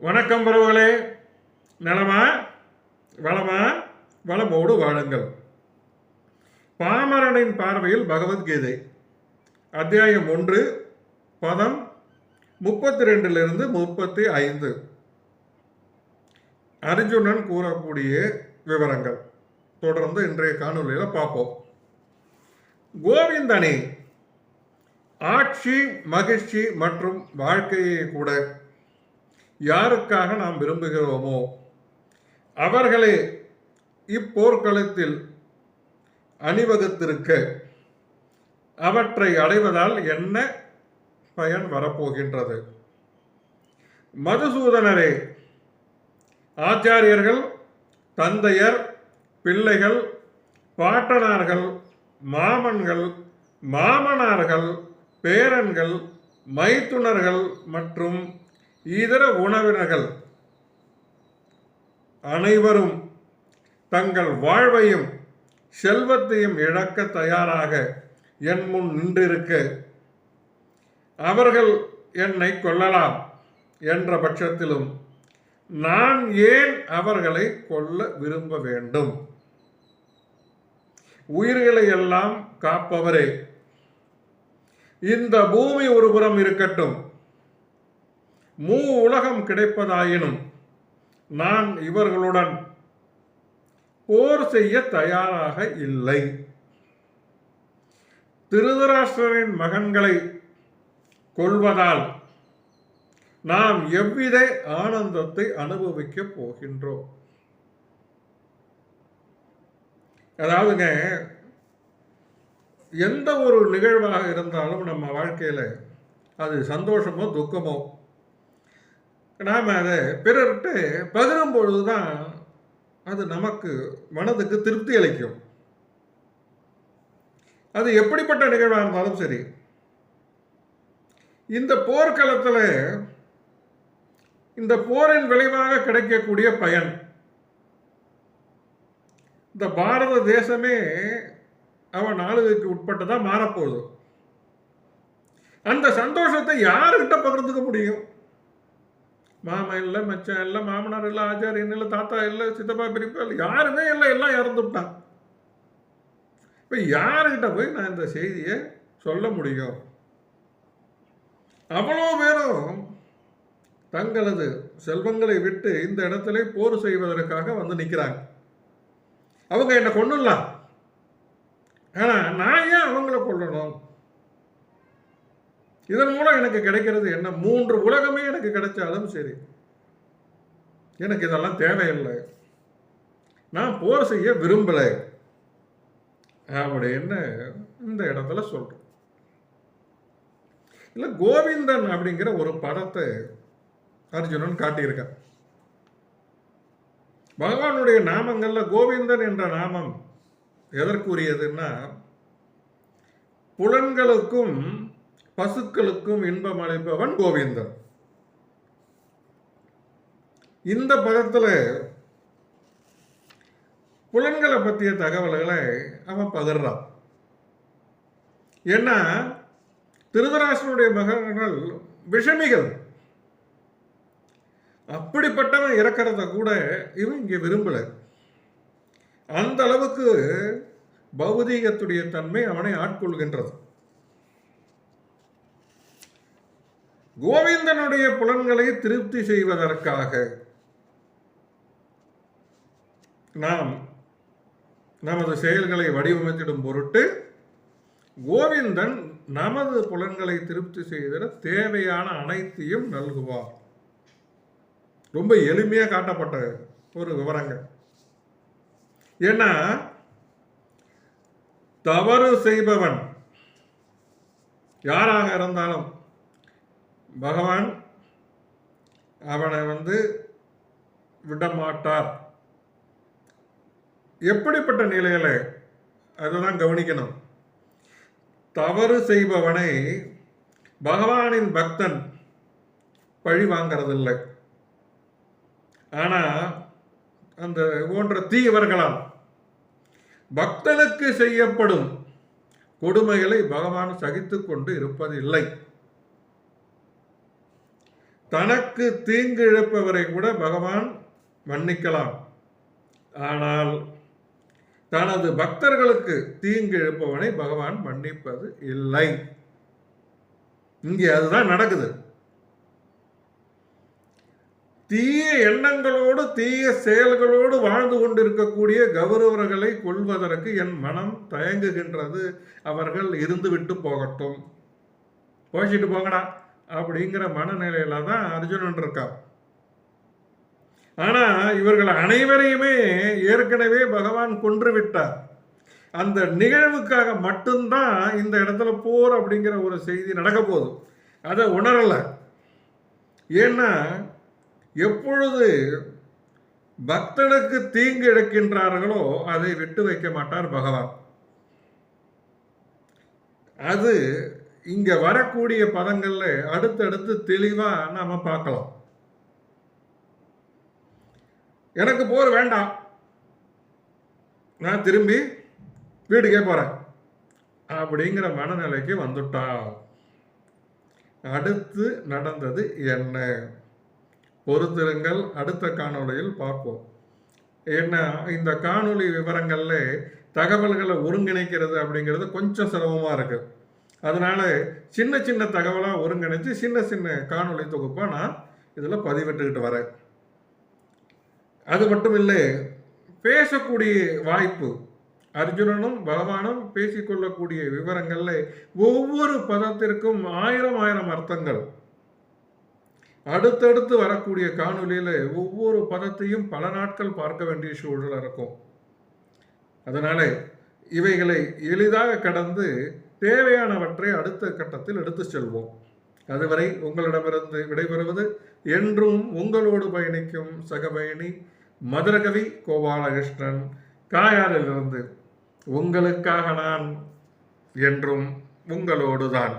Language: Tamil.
வணக்கம் பரவகளே. நலமா வளமா வளமோடு வாழுங்கள். பாமரனின் பார்வையில் பகவத்கீதை அத்தியாயம் 1 பதம் 32 35 அர்ஜுனன் கூறக்கூடிய விவரங்கள் தொடர்ந்து இன்றைய காணொலியில் பார்ப்போம். கோவிந்தனே, ஆட்சி, மகிழ்ச்சி மற்றும் வாழ்க்கையை கூட யாருக்காக நாம் விரும்புகிறோமோ அவர்களே இப்போர்க்களத்தில் அணிவகுத்திருக்க அவற்றை அடைவதால் என்ன பயன் வரப்போகின்றது? மதுசூதனரே, ஆச்சாரியர்கள், தந்தையர், பிள்ளைகள், பாட்டனார்கள், மாமன்கள், மாமனார்கள், பேரன்கள், மைத்துனர்கள் மற்றும் இதர உணவினர்கள் அனைவரும் தங்கள் வாழ்வையும் செல்வத்தையும் இழக்க தயாராக என் முன் நின்றிருக்க அவர்கள் என்னை கொல்லலாம் என்ற பட்சத்திலும் நான் ஏன் அவர்களை கொல்ல விரும்ப வேண்டும்? உயிர்களை எல்லாம் காப்பவரே, இந்த பூமி ஒருபுறம் இருக்கட்டும், உலகம் கிடைப்பதாயினும் நான் இவர்களுடன் போர் செய்ய தயாராக இல்லை. திருதராஷ்டிரரின் மகன்களை கொள்வதால் நாம் எவ்வித ஆனந்தத்தை அனுபவிக்க போகின்றோம்? அதாவதுங்க, எந்த ஒரு நிகழ்வாக இருந்தாலும் நம்ம வாழ்க்கையில் அது சந்தோஷமோ துக்கமோ நாம் அதை பிறர்கிட்ட பகிரும் பொழுது தான் அது நமக்கு மனதுக்கு திருப்தி அளிக்கும். அது எப்படிப்பட்ட நிகழ்வாக இருந்தாலும் சரி. இந்த போர்க்களத்தில் இந்த போரின் விளைவாக கிடைக்கக்கூடிய பயன், இந்த பாரத தேசமே அவன் ஆளுகைக்கு உட்பட்டதான் மாறப்போகுது. அந்த சந்தோஷத்தை யாருக்கிட்ட பகிர்ந்துக்க முடியும்? மாமா இல்லை, மச்சான் இல்லை, மாமனார் இல்லை, ஆச்சாரியன் இல்லை, தாத்தா இல்லை, சித்தப்பா பெரியப்பா இல்லை, யாருமே இல்லை, எல்லாம் இறந்துட்டான். இப்போ யாருக்கிட்ட போய் நான் இந்த செய்தியை சொல்ல முடியும்? அவ்வளோ பேரும் தங்களது செல்வங்களை விட்டு இந்த இடத்துல போர் செய்வதற்காக வந்து நிற்கிறாங்க. அவங்க என்னை கொன்னுடலாம், ஆனால் நான் ஏன் அவங்கள கொல்லணும்? இதன் மூலம் எனக்கு கிடைக்கிறது என்ன? 3 உலகமே எனக்கு கிடைச்சாலும் சரி, எனக்கு இதெல்லாம் தேவையில்லை, நான் போர் செய்ய விரும்பலை அப்படின்னு இந்த இடத்துல சொல்றேன். இல்லை, கோவிந்தன் அப்படிங்கிற ஒரு பதத்தை அர்ஜுனன் காட்டியிருக்கான். பகவானுடைய நாமங்கள்ல கோவிந்தன் என்ற நாமம் எதற்குரியதுன்னா, புலன்களுக்கும் பசுக்களுக்கும் இன்பம் அளிப்பவன் கோவிந்தன். இந்த பதத்தில் புலன்களை பற்றிய தகவல்களை அவன் பகிர்றான். ஏன்னா திருதராஷ்டிரனுடைய மகன்கள் விஷமிகள், அப்படிப்பட்டவன் இறக்கிறத கூட இவன் இங்கே விரும்பல. அந்த அளவுக்கு பௌதீகத்துடைய தன்மை அவனை ஆட்கொள்கின்றது. கோவிந்தனுடைய புலன்களை திருப்தி செய்வதற்காக நாம் நமது செயல்களை வடிவமைத்திடும் பொருட்டு கோவிந்தன் நமது புலன்களை திருப்தி செய்த தேவையான அனைத்தையும் நல்குவார். ரொம்ப எளிமையாக காட்டப்பட்ட ஒரு விவரங்கள். ஏன்னா தவறு செய்பவன் யாராக இருந்தாலும் பகவான் அவனை விடமாட்டார். எப்படிப்பட்ட நிலையில அதுதான் கவனிக்கணும். தவறு செய்பவனை பகவானின் பக்தன் பழி வாங்கிறதில்லை. ஆனா அந்த போன்ற தீவர்களால் பக்தனுக்கு செய்யப்படும் கொடுமைகளை பகவான் சகித்து கொண்டு இருப்பதில்லை. தனக்கு தீங்கு இழைப்பவரை கூட பகவான் மன்னிக்கலாம். ஆனால் தனது பக்தர்களுக்கு தீங்கு இழைப்பவனை பகவான் மன்னிப்பது இல்லை. இங்கே அதுதான் நடக்குது. தீய எண்ணங்களோடு தீய செயல்களோடு வாழ்ந்து கொண்டிருக்கக்கூடிய கௌரவர்களை கொல்வதற்கு என் மனம் தயங்குகின்றது. அவர்கள் இருந்துவிட்டு போகட்டும், போய்ச்சிட்டு போங்கடா அப்படிங்கிற மனநிலையில தான் அர்ஜுனன் இருக்கார். ஆனா இவர்கள் அனைவரையுமே ஏற்கனவே பகவான் கொன்று விட்டார். அந்த நிகழ்வுக்காக மட்டும்தான் இந்த இடத்துல போர் அப்படிங்கிற ஒரு செய்தி நடக்க போகுது. அதை உணரல. ஏன்னா எப்பொழுது பக்தனுக்கு தீங்கு இழைக்கின்றார்களோ அதை விட்டு வைக்க மாட்டார் பகவான். அது இங்க வரக்கூடிய பதங்கள்ல அடுத்தடுத்து தெளிவா நாம பார்க்கலாம். எனக்கு போர் வேண்டாம், நான் திரும்பி வீட்டுக்கே போறேன் அப்படிங்கிற மனநிலைக்கு வந்துட்டா. அடுத்து நடந்தது என்ன? பொறுத்திருங்கள், அடுத்த காணொளியில் பார்ப்போம். ஏன்னா இந்த காணொளி விவரங்கள்ல தகவல்களை ஒருங்கிணைக்கிறது அப்படிங்கிறது கொஞ்சம் சிரமமாக இருக்கு. அதனால சின்ன சின்ன தகவலாக ஒருங்கிணைச்சு சின்ன சின்ன காணொளி தொகுப்பாக நான் இதில் பதிவிட்டுக்கிட்டு வரேன். அது மட்டும் இல்லை, பேசக்கூடிய வாய்ப்பு, அர்ஜுனனும் பகவானும் பேசிக்கொள்ளக்கூடிய விவரங்கள்ல ஒவ்வொரு பதத்திற்கும் ஆயிரம் அர்த்தங்கள். அடுத்தடுத்து வரக்கூடிய காணொலியில ஒவ்வொரு பதத்தையும் பல நாட்கள் பார்க்க வேண்டிய சூழல் இருக்கும். அதனால இவைகளை எளிதாக கடந்து தேவையானவற்றை அடுத்த கட்டத்தில் எடுத்து செல்வோம். அதுவரை உங்களிடமிருந்து விடைபெறுவது என்றும் உங்களோடு பயணிக்கும் சகபயணி மதுரகவி கோபாலகிருஷ்ணன், காயாரிலிருந்து. உங்களுக்காக நான் என்றும் உங்களோடுதான்.